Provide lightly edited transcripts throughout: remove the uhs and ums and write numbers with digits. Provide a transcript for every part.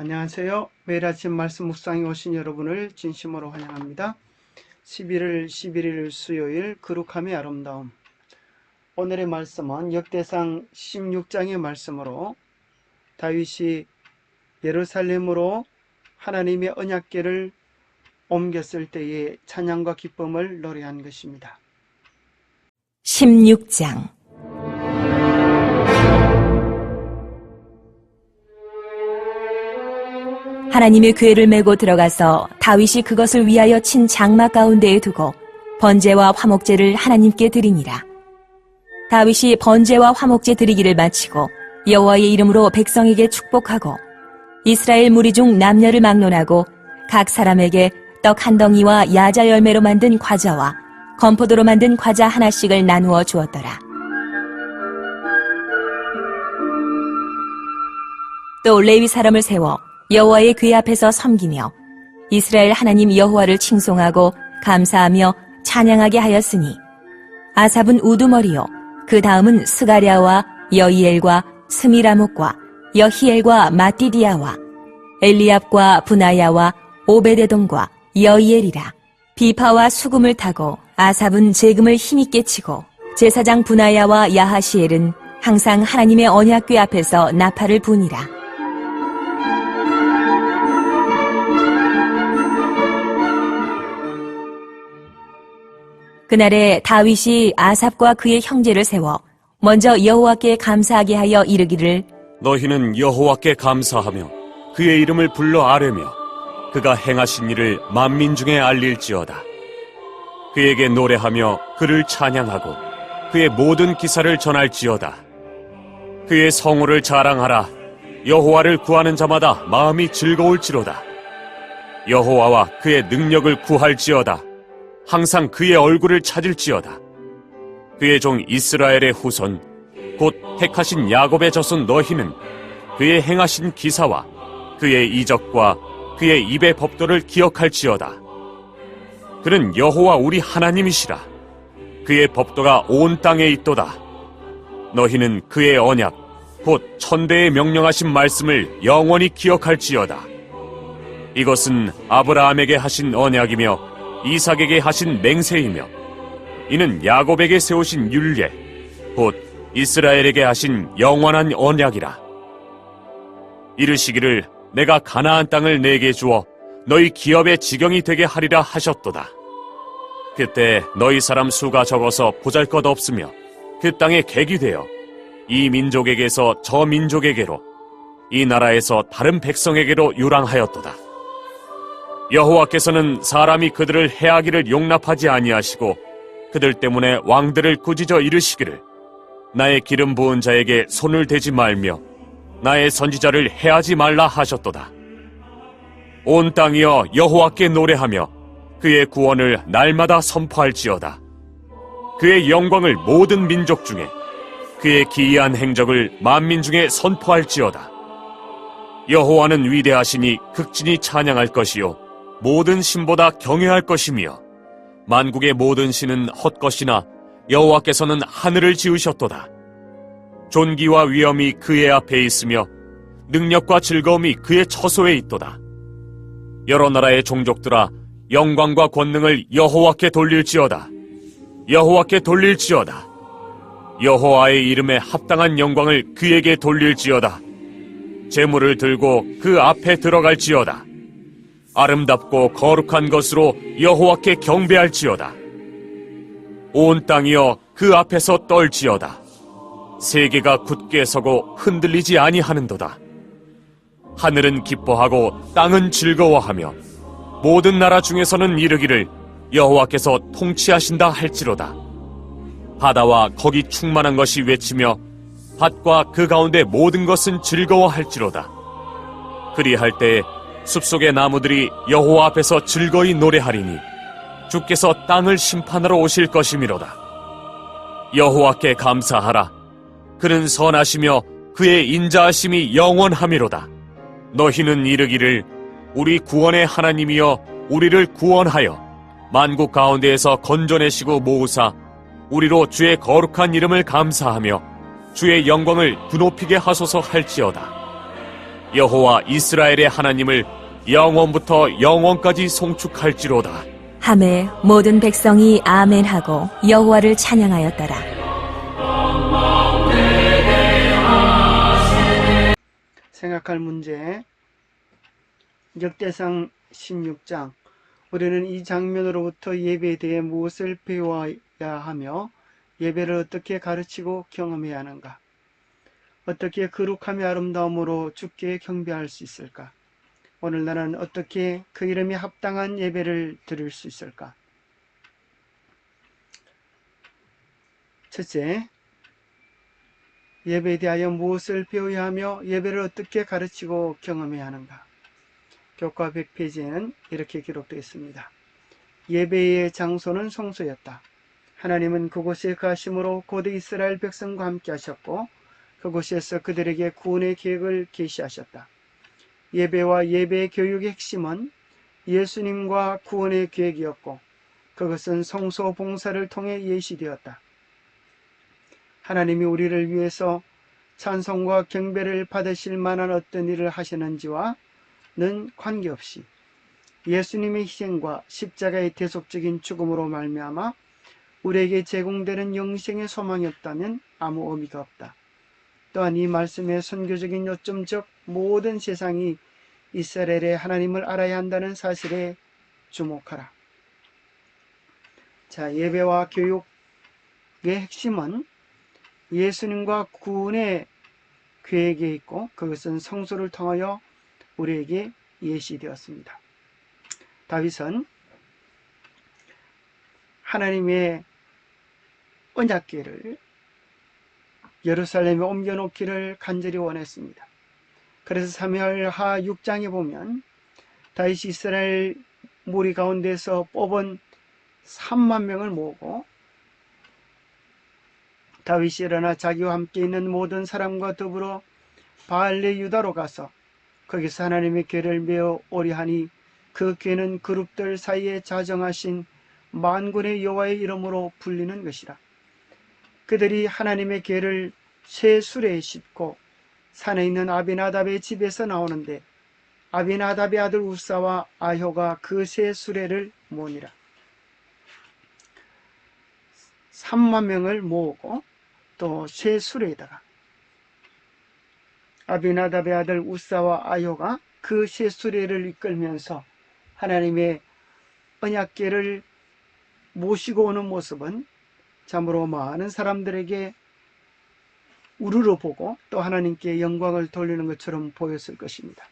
안녕하세요. 매일 아침 말씀 묵상에 오신 여러분을 진심으로 환영합니다. 11월 11일 수요일 거룩함의 아름다움. 오늘의 말씀은 역대상 16장의 말씀으로 다윗이 예루살렘으로 하나님의 언약궤를 옮겼을 때의 찬양과 기쁨을 노래한 것입니다. 16장 하나님의 궤를 메고 들어가서 다윗이 그것을 위하여 친 장막 가운데에 두고 번제와 화목제를 하나님께 드리니라. 다윗이 번제와 화목제 드리기를 마치고 여호와의 이름으로 백성에게 축복하고 이스라엘 무리 중 남녀를 막론하고 각 사람에게 떡 한 덩이와 야자 열매로 만든 과자와 건포도로 만든 과자 하나씩을 나누어 주었더라. 또 레위 사람을 세워 여호와의 궤 앞에서 섬기며 이스라엘 하나님 여호와를 칭송하고 감사하며 찬양하게 하였으니 아삽은 우두머리요 그 다음은 스가랴와 여이엘과 스미라목과 여히엘과 마띠디아와 엘리압과 분하야와 오베데돔과 여이엘이라. 비파와 수금을 타고 아삽은 재금을 힘있게 치고 제사장 분하야와 야하시엘은 항상 하나님의 언약궤 앞에서 나팔을 부니라. 그날에 다윗이 아삽과 그의 형제를 세워 먼저 여호와께 감사하게 하여 이르기를 너희는 여호와께 감사하며 그의 이름을 불러 아뢰며 그가 행하신 일을 만민 중에 알릴지어다. 그에게 노래하며 그를 찬양하고 그의 모든 기사를 전할지어다. 그의 성호를 자랑하라. 여호와를 구하는 자마다 마음이 즐거울지로다. 여호와와 그의 능력을 구할지어다. 항상 그의 얼굴을 찾을지어다. 그의 종 이스라엘의 후손 곧 택하신 야곱의 자손 너희는 그의 행하신 기사와 그의 이적과 그의 입의 법도를 기억할지어다. 그는 여호와 우리 하나님이시라. 그의 법도가 온 땅에 있도다. 너희는 그의 언약 곧 천대에 명령하신 말씀을 영원히 기억할지어다. 이것은 아브라함에게 하신 언약이며 이삭에게 하신 맹세이며 이는 야곱에게 세우신 율례 곧 이스라엘에게 하신 영원한 언약이라. 이르시기를 내가 가나안 땅을 내게 주어 너희 기업의 지경이 되게 하리라 하셨도다. 그때 너희 사람 수가 적어서 보잘것없으며 그 땅에 객이 되어 이 민족에게서 저 민족에게로 이 나라에서 다른 백성에게로 유랑하였도다. 여호와께서는 사람이 그들을 해하기를 용납하지 아니하시고 그들 때문에 왕들을 꾸짖어 이르시기를 나의 기름 부은 자에게 손을 대지 말며 나의 선지자를 해하지 말라 하셨도다. 온 땅이여 여호와께 노래하며 그의 구원을 날마다 선포할지어다. 그의 영광을 모든 민족 중에 그의 기이한 행적을 만민 중에 선포할지어다. 여호와는 위대하시니 극진히 찬양할 것이요 모든 신보다 경외할 것이며 만국의 모든 신은 헛것이나 여호와께서는 하늘을 지으셨도다. 존귀와 위엄이 그의 앞에 있으며 능력과 즐거움이 그의 처소에 있도다. 여러 나라의 종족들아 영광과 권능을 여호와께 돌릴지어다. 여호와께 돌릴지어다. 여호와의 이름에 합당한 영광을 그에게 돌릴지어다. 제물을 들고 그 앞에 들어갈지어다. 아름답고 거룩한 것으로 여호와께 경배할지어다. 온 땅이여 그 앞에서 떨지어다. 세계가 굳게 서고 흔들리지 아니하는도다. 하늘은 기뻐하고 땅은 즐거워하며 모든 나라 중에서는 이르기를 여호와께서 통치하신다 할지로다. 바다와 거기 충만한 것이 외치며 밭과 그 가운데 모든 것은 즐거워할지로다. 그리할 때에 숲속의 나무들이 여호와 앞에서 즐거이 노래하리니 주께서 땅을 심판하러 오실 것이미로다. 여호와께 감사하라. 그는 선하시며 그의 인자하심이 영원하미로다. 너희는 이르기를 우리 구원의 하나님이여 우리를 구원하여 만국 가운데에서 건져내시고 모으사 우리로 주의 거룩한 이름을 감사하며 주의 영광을 드높이게 하소서 할지어다. 여호와 이스라엘의 하나님을 영원부터 영원까지 송축할지로다. 하매 모든 백성이 아멘하고 여호와를 찬양하였더라. 생각할 문제. 역대상 16장. 우리는 이 장면으로부터 예배에 대해 무엇을 배워야 하며 예배를 어떻게 가르치고 경험해야 하는가? 어떻게 거룩함의 아름다움으로 주께 경배할 수 있을까? 오늘 나는 어떻게 그 이름에 합당한 예배를 드릴 수 있을까? 첫째, 예배에 대하여 무엇을 배워야 하며 예배를 어떻게 가르치고 경험해야 하는가? 교과 100페이지에는 이렇게 기록되어 있습니다. 예배의 장소는 성소였다. 하나님은 그곳에 거하심으로 고대 이스라엘 백성과 함께 하셨고 그곳에서 그들에게 구원의 계획을 계시하셨다. 예배와 예배 교육의 핵심은 예수님과 구원의 계획이었고 그것은 성소 봉사를 통해 예시되었다. 하나님이 우리를 위해서 찬송과 경배를 받으실 만한 어떤 일을 하시는지와는 관계없이 예수님의 희생과 십자가의 대속적인 죽음으로 말미암아 우리에게 제공되는 영생의 소망이 없다면 아무 의미가 없다. 또한 이 말씀의 선교적인 요점 즉 모든 세상이 이스라엘의 하나님을 알아야 한다는 사실에 주목하라. 자, 예배와 교육의 핵심은 예수님과 구원의 계획에 있고 그것은 성소를 통하여 우리에게 예시되었습니다. 다윗은 하나님의 언약궤를 예루살렘에 옮겨놓기를 간절히 원했습니다. 그래서 사무엘하 6장에 보면 다윗이 이스라엘 무리 가운데서 뽑은 3만 명을 모으고 다윗이 일어나 자기와 함께 있는 모든 사람과 더불어 바알레 유다로 가서 거기서 하나님의 궤를 메어 오리하니 그 궤는 그룹들 사이에 자정하신 만군의 여호와의 이름으로 불리는 것이라. 그들이 하나님의 궤를 새 수레에 싣고 산에 있는 아비나답의 집에서 나오는데 아비나답의 아들 우사와 아효가 그 새 수레를 모으니라. 3만 명을 모으고 또 새 수레에다가 아비나답의 아들 우사와 아효가 그 새 수레를 이끌면서 하나님의 언약궤를 모시고 오는 모습은 참으로 많은 사람들에게 우르르 보고 또 하나님께 영광을 돌리는 것처럼 보였을 것입니다.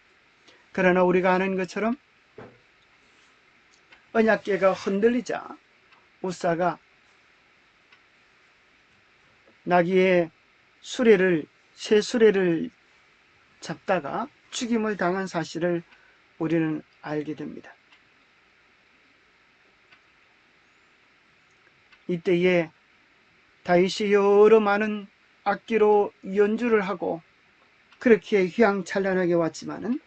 그러나 우리가 아는 것처럼 언약궤가 흔들리자 우사가 나귀의 새 수레를 잡다가 죽임을 당한 사실을 우리는 알게 됩니다. 이때에 다윗이 여러 많은 악기로 연주를 하고 그렇게 휘황찬란하게 왔지만은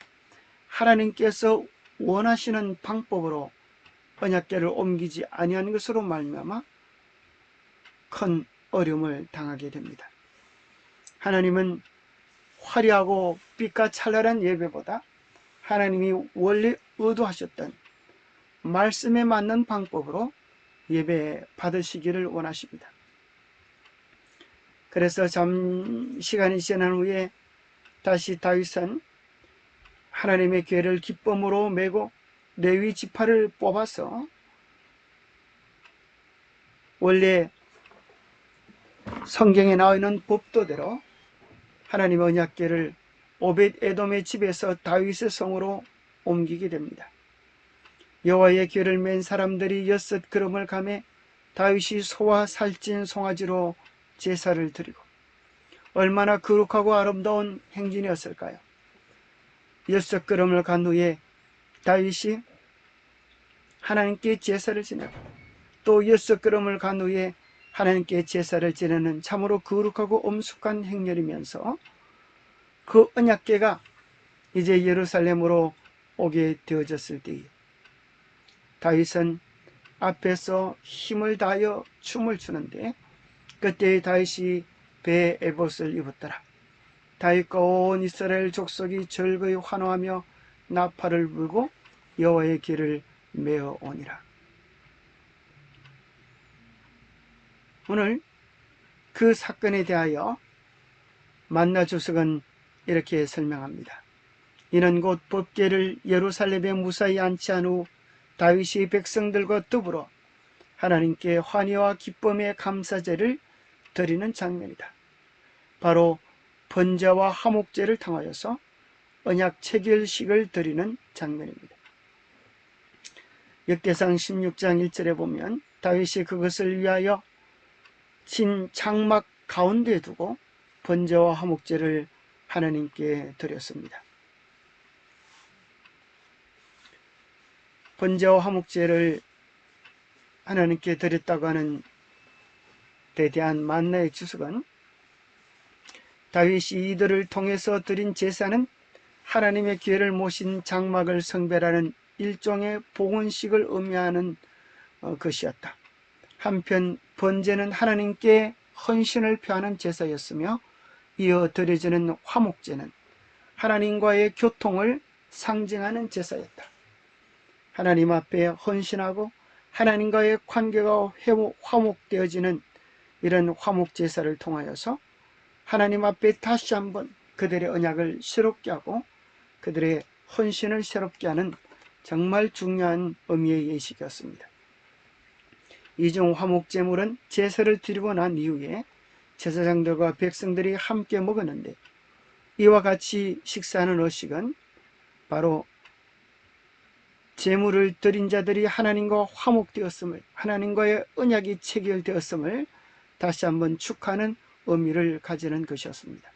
하나님께서 원하시는 방법으로 언약궤를 옮기지 아니한 것으로 말미암아 큰 어려움을 당하게 됩니다. 하나님은 화려하고 빛과 찬란한 예배보다 하나님이 원래 의도하셨던 말씀에 맞는 방법으로 예배 받으시기를 원하십니다. 그래서 시간이 지난 후에 다시 다윗은 하나님의 궤를 기쁨으로 메고 레위 지파를 뽑아서 원래 성경에 나와 있는 법도대로 하나님의 언약궤를 오벳 에돔의 집에서 다윗의 성으로 옮기게 됩니다. 여호와의 궤를 맨 사람들이 6걸음을 가매 다윗이 소와 살찐 송아지로 제사를 드리고 얼마나 거룩하고 아름다운 행진이었을까요? 6걸음을 간 후에 다윗이 하나님께 제사를 지내고 또 6걸음을 간 후에 하나님께 제사를 지내는 참으로 거룩하고 엄숙한 행렬이면서 그 언약궤가 이제 예루살렘으로 오게 되어졌을 때에 다윗은 앞에서 힘을 다하여 춤을 추는데 그때 다윗이 배에 에봇을 입었더라. 다윗과 온 이스라엘 족속이 즐거이 환호하며 나팔을 불고 여호와의 길을 메어 오니라. 오늘 그 사건에 대하여 만나 주석은 이렇게 설명합니다. 이는 곧 법궤를 예루살렘에 무사히 안치한 후 다윗이 백성들과 더불어 하나님께 환희와 기쁨의 감사제를 드리는 장면이다. 바로 번제와 화목제를 통하여서 언약 체결식을 드리는 장면입니다. 역대상 16장 1절에 보면 다윗이 그것을 위하여 진 장막 가운데에 두고 번제와 화목제를 하나님께 드렸습니다. 번제와 화목제를 하나님께 드렸다고 하는 데 대한 만나의 주석은 다윗이 이들을 통해서 드린 제사는 하나님의 기회를 모신 장막을 성별하는 일종의 봉헌식을 의미하는 것이었다. 한편 번제는 하나님께 헌신을 표하는 제사였으며 이어 드려지는 화목제는 하나님과의 교통을 상징하는 제사였다. 하나님 앞에 헌신하고 하나님과의 관계가 화목되어지는 이런 화목제사를 통하여서 하나님 앞에 다시 한번 그들의 언약을 새롭게 하고 그들의 헌신을 새롭게 하는 정말 중요한 의미의 예식이었습니다. 이중 화목제물은 제사를 드리고 난 이후에 제사장들과 백성들이 함께 먹었는데 이와 같이 식사하는 의식은 바로 제물을 드린 자들이 하나님과 화목되었음을, 하나님과의 언약이 체결되었음을 다시 한번 축하하는 의미를 가지는 것이었습니다.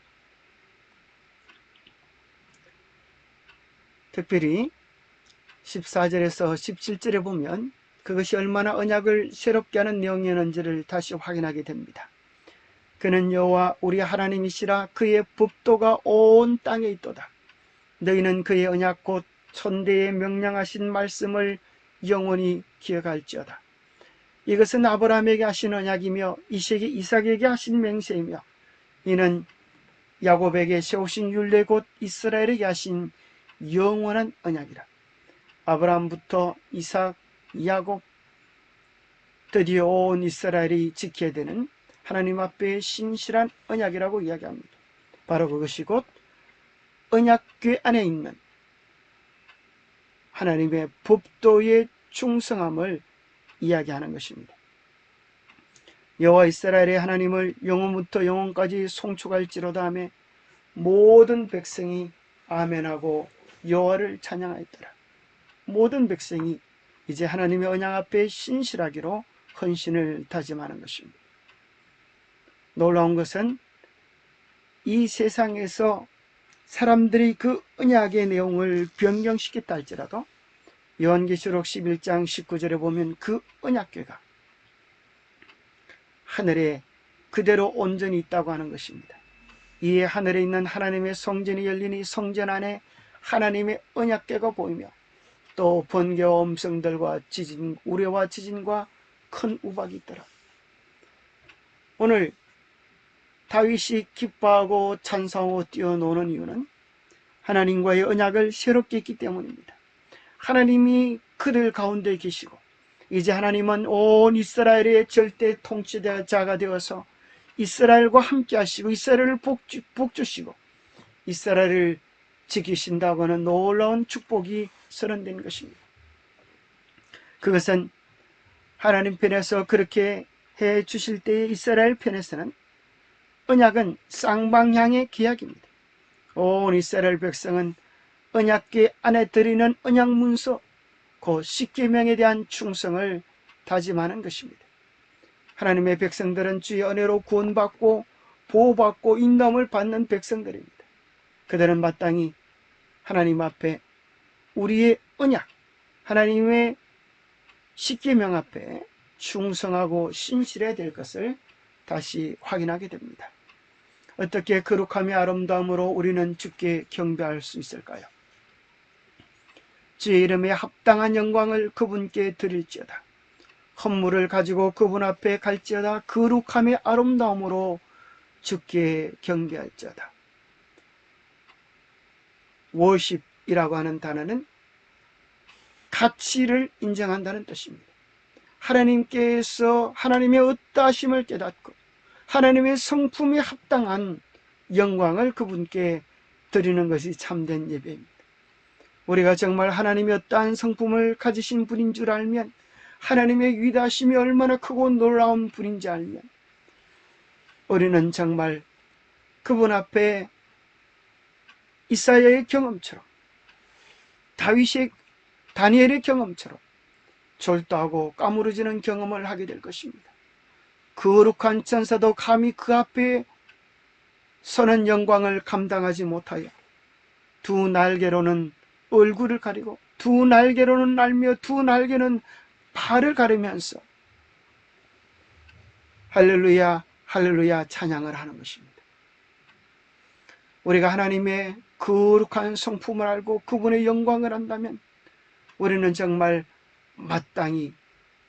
특별히 14절에서 17절에 보면 그것이 얼마나 언약을 새롭게 하는 내용이었는지를 다시 확인하게 됩니다. 그는 여호와 우리 하나님이시라. 그의 법도가 온 땅에 있도다. 너희는 그의 언약 곧 천대에 명령하신 말씀을 영원히 기억할지어다. 이것은 아브라함에게 하신 언약이며 이삭에게 하신 맹세이며 이는 야곱에게 세우신 율례 곧 이스라엘에게 하신 영원한 언약이라. 아브라함부터 이삭, 야곱, 드디어 온 이스라엘이 지켜야 되는 하나님 앞에 신실한 언약이라고 이야기합니다. 바로 그것이 곧 언약궤 안에 있는 하나님의 법도의 충성함을 이야기하는 것입니다. 여호와 이스라엘의 하나님을 영원부터 영원까지 송축할지로다 하며 모든 백성이 아멘하고 여호와를 찬양하였더라. 모든 백성이 이제 하나님의 언약 앞에 신실하기로 헌신을 다짐하는 것입니다. 놀라운 것은 이 세상에서 사람들이 그 언약의 내용을 변경시켰다 할지라도 요한계시록 11장 19절에 보면 그 언약궤가 하늘에 그대로 온전히 있다고 하는 것입니다. 이에 하늘에 있는 하나님의 성전이 열리니 성전 안에 하나님의 언약궤가 보이며 또 번개와 음성들과 지진, 우레와 지진과 큰 우박이 있더라. 오늘 다윗이 기뻐하고 찬송하고 뛰어노는 이유는 하나님과의 언약을 새롭게 했기 때문입니다. 하나님이 그들 가운데 계시고 이제 하나님은 온 이스라엘의 절대 통치자가 되어서 이스라엘과 함께 하시고 이스라엘을 복주시고 이스라엘을 지키신다고 하는 놀라운 축복이 선언된 것입니다. 그것은 하나님 편에서 그렇게 해 주실 때에 이스라엘 편에서는 언약은 쌍방향의 계약입니다. 온 이스라엘 백성은 언약궤 안에 드리는 언약 문서 그 십계명에 대한 충성을 다짐하는 것입니다. 하나님의 백성들은 주의 은혜로 구원받고 보호받고 인도함을 받는 백성들입니다. 그들은 마땅히 하나님 앞에 우리의 언약, 하나님의 십계명 앞에 충성하고 신실해야 될 것을 다시 확인하게 됩니다. 어떻게 거룩함의 아름다움으로 우리는 주께 경배할 수 있을까요? 주의 이름에 합당한 영광을 그분께 드릴지어다. 헌물을 가지고 그분 앞에 갈지어다. 거룩함의 아름다움으로 주께 경배할지어다. worship이라고 하는 단어는 가치를 인정한다는 뜻입니다. 하나님께서 하나님의 어떠하심을 깨닫고 하나님의 성품에 합당한 영광을 그분께 드리는 것이 참된 예배입니다. 우리가 정말 하나님의 어떠한 성품을 가지신 분인 줄 알면, 하나님의 위대하심이 얼마나 크고 놀라운 분인지 알면, 우리는 정말 그분 앞에 이사야의 경험처럼, 다니엘의 경험처럼 졸도하고 까무러지는 경험을 하게 될 것입니다. 거룩한 천사도 감히 그 앞에 서는 영광을 감당하지 못하여 두 날개로는 얼굴을 가리고 두 날개로는 날며 두 날개는 발을 가리면서 할렐루야 할렐루야 찬양을 하는 것입니다. 우리가 하나님의 거룩한 성품을 알고 그분의 영광을 안다면 우리는 정말 마땅히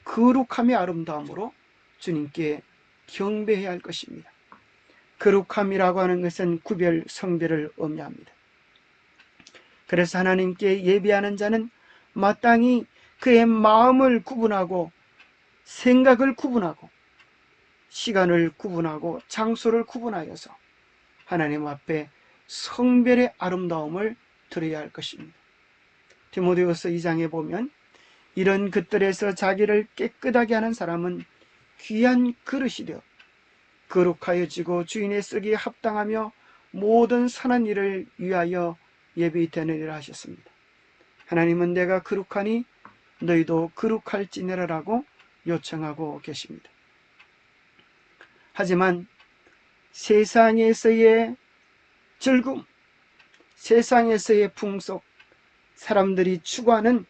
거룩함의 아름다움으로 주님께 경배해야 할 것입니다. 거룩함이라고 하는 것은 구별, 성별을 의미합니다. 그래서 하나님께 예배하는 자는 마땅히 그의 마음을 구분하고 생각을 구분하고 시간을 구분하고 장소를 구분하여서 하나님 앞에 성별의 아름다움을 드려야 할 것입니다. 디모데후서 2장에 보면 이런 것들에서 자기를 깨끗하게 하는 사람은 귀한 그릇이 되어 거룩하여지고 주인의 쓰기에 합당하며 모든 선한 일을 위하여 예비히 되느니라 하셨습니다. 하나님은 내가 거룩하니 너희도 거룩할지니라라고 요청하고 계십니다. 하지만 세상에서의 즐거움, 세상에서의 풍속, 사람들이 추구하는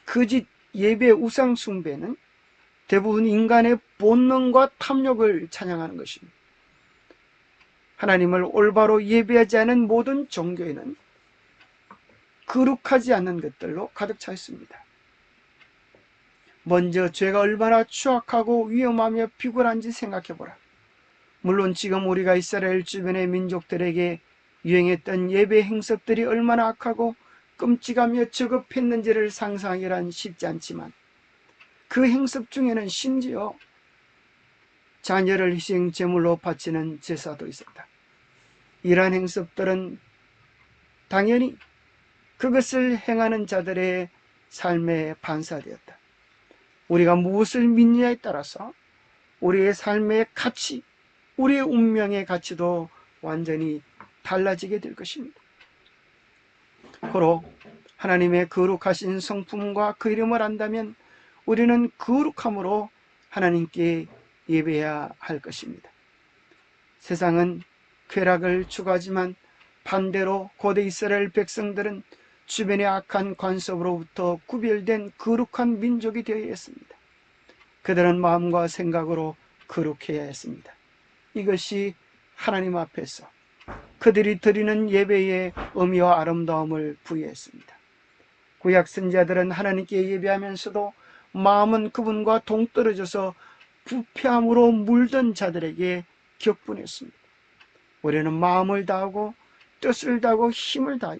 거짓 예배 우상 숭배는 대부분 인간의 본능과 탐욕을 찬양하는 것입니다. 하나님을 올바로 예배하지 않은 모든 종교에는 거룩하지 않는 것들로 가득 차 있습니다. 먼저 죄가 얼마나 추악하고 위험하며 비굴한지 생각해보라. 물론 지금 우리가 이스라엘 주변의 민족들에게 유행했던 예배 행석들이 얼마나 악하고 끔찍하며 저급했는지를 상상하기란 쉽지 않지만 그 행석 중에는 심지어 자녀를 희생 제물로 바치는 제사도 있었다. 이러한 행석들은 당연히 그것을 행하는 자들의 삶에 반사되었다. 우리가 무엇을 믿느냐에 따라서 우리의 삶의 가치, 우리의 운명의 가치도 완전히 달라지게 될 것입니다. 고로 하나님의 거룩하신 성품과 그 이름을 안다면 우리는 거룩함으로 하나님께 예배해야 할 것입니다. 세상은 쾌락을 추구하지만 반대로 고대 이스라엘 백성들은 주변의 악한 관습으로부터 구별된 거룩한 민족이 되어야 했습니다. 그들은 마음과 생각으로 거룩해야 했습니다. 이것이 하나님 앞에서 그들이 드리는 예배의 의미와 아름다움을 부여했습니다. 구약 선지자들은 하나님께 예배하면서도 마음은 그분과 동떨어져서 부패함으로 물든 자들에게 격분했습니다. 우리는 마음을 다하고 뜻을 다하고 힘을 다하여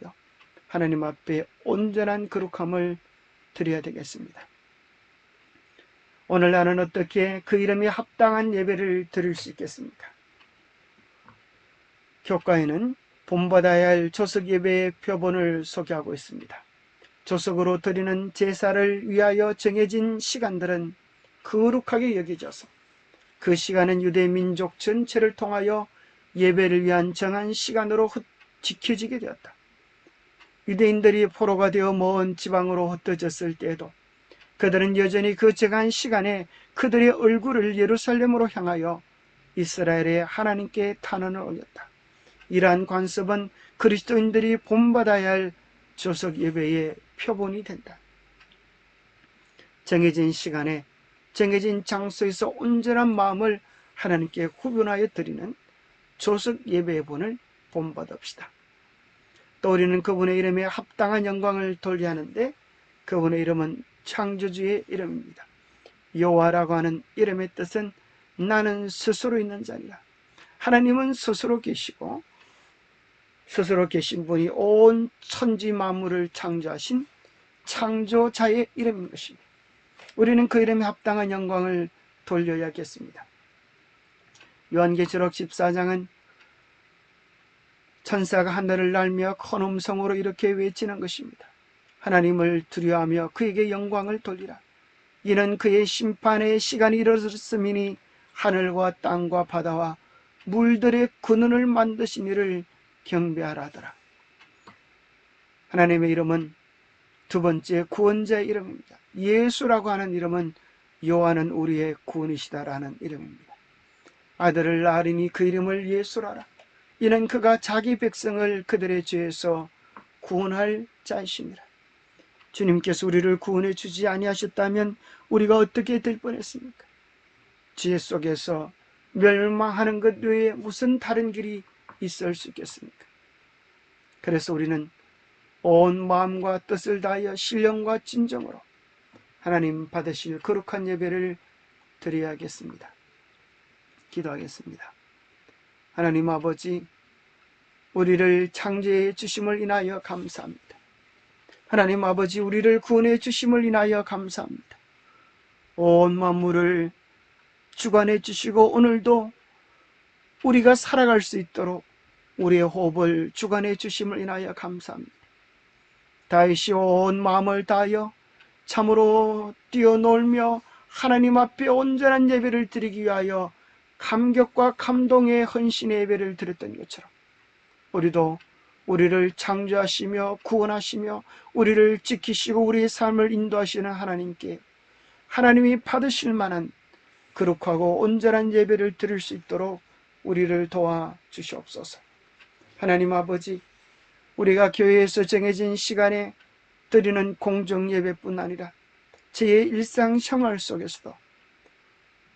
하나님 앞에 온전한 거룩함을 드려야 되겠습니다. 오늘 나는 어떻게 그 이름에 합당한 예배를 드릴 수 있겠습니까? 교과에는 본받아야 할 조석 예배의 표본을 소개하고 있습니다. 조석으로 드리는 제사를 위하여 정해진 시간들은 거룩하게 여겨져서 그 시간은 유대 민족 전체를 통하여 예배를 위한 정한 시간으로 지켜지게 되었다. 유대인들이 포로가 되어 먼 지방으로 흩어졌을 때에도 그들은 여전히 그 정한 시간에 그들의 얼굴을 예루살렘으로 향하여 이스라엘의 하나님께 탄원을 올렸다. 이러한 관습은 그리스도인들이 본받아야 할 조석 예배의 표본이 된다. 정해진 시간에 정해진 장소에서 온전한 마음을 하나님께 구분하여 드리는 조석 예배의 본을 본받읍시다. 또 우리는 그분의 이름에 합당한 영광을 돌려야 하는데 그분의 이름은 창조주의 이름입니다. 여호와라고 하는 이름의 뜻은 나는 스스로 있는 자니라. 하나님은 스스로 계시고 스스로 계신 분이 온 천지 만물을 창조하신 창조자의 이름인 것입니다. 우리는 그 이름에 합당한 영광을 돌려야겠습니다. 요한계시록 14장은 천사가 하늘을 날며 큰 음성으로 이렇게 외치는 것입니다. 하나님을 두려워하며 그에게 영광을 돌리라. 이는 그의 심판의 시간이 이르렀음이니 하늘과 땅과 바다와 물들의 근원을 만드신 이를 경배하라 하더라. 하나님의 이름은 두 번째 구원자의 이름입니다. 예수라고 하는 이름은 여호와는 우리의 구원이시다라는 이름입니다. 아들을 낳으리니 그 이름을 예수라라. 이는 그가 자기 백성을 그들의 죄에서 구원할 자이시니라. 주님께서 우리를 구원해 주지 아니하셨다면 우리가 어떻게 될 뻔했습니까? 죄 속에서 멸망하는 것 외에 무슨 다른 길이 있을 수 있겠습니까? 그래서 우리는 온 마음과 뜻을 다하여 신령과 진정으로 하나님 받으실 거룩한 예배를 드려야겠습니다. 기도하겠습니다. 하나님 아버지, 우리를 창조해 주심을 인하여 감사합니다. 하나님 아버지, 우리를 구원해 주심을 인하여 감사합니다. 온 만물을 주관해 주시고 오늘도 우리가 살아갈 수 있도록 우리의 호흡을 주관해 주심을 인하여 감사합니다. 다윗이 온 마음을 다하여 참으로 뛰어놀며 하나님 앞에 온전한 예배를 드리기 위하여 감격과 감동의 헌신의 예배를 드렸던 것처럼 우리도 우리를 창조하시며 구원하시며 우리를 지키시고 우리의 삶을 인도하시는 하나님께 하나님이 받으실 만한 거룩하고 온전한 예배를 드릴 수 있도록 우리를 도와주시옵소서. 하나님 아버지, 우리가 교회에서 정해진 시간에 드리는 공정 예배뿐 아니라 제 일상 생활 속에서도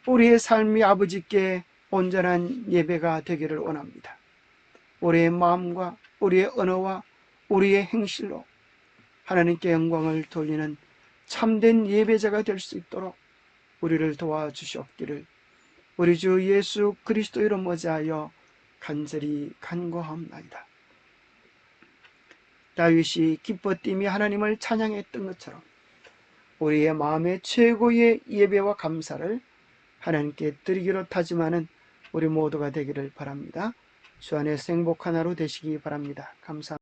우리의 삶이 아버지께 온전한 예배가 되기를 원합니다. 우리의 마음과 우리의 언어와 우리의 행실로 하나님께 영광을 돌리는 참된 예배자가 될 수 있도록 우리를 도와주시옵기를 우리 주 예수 그리스도 이름 의지하여 간절히 간구하옵나이다. 다윗이 기뻐 뛰며 하나님을 찬양했던 것처럼 우리의 마음의 최고의 예배와 감사를 하나님께 드리기로 하지만은 우리 모두가 되기를 바랍니다. 주 안에서 행복한 하루 되시기 바랍니다. 감사합니다.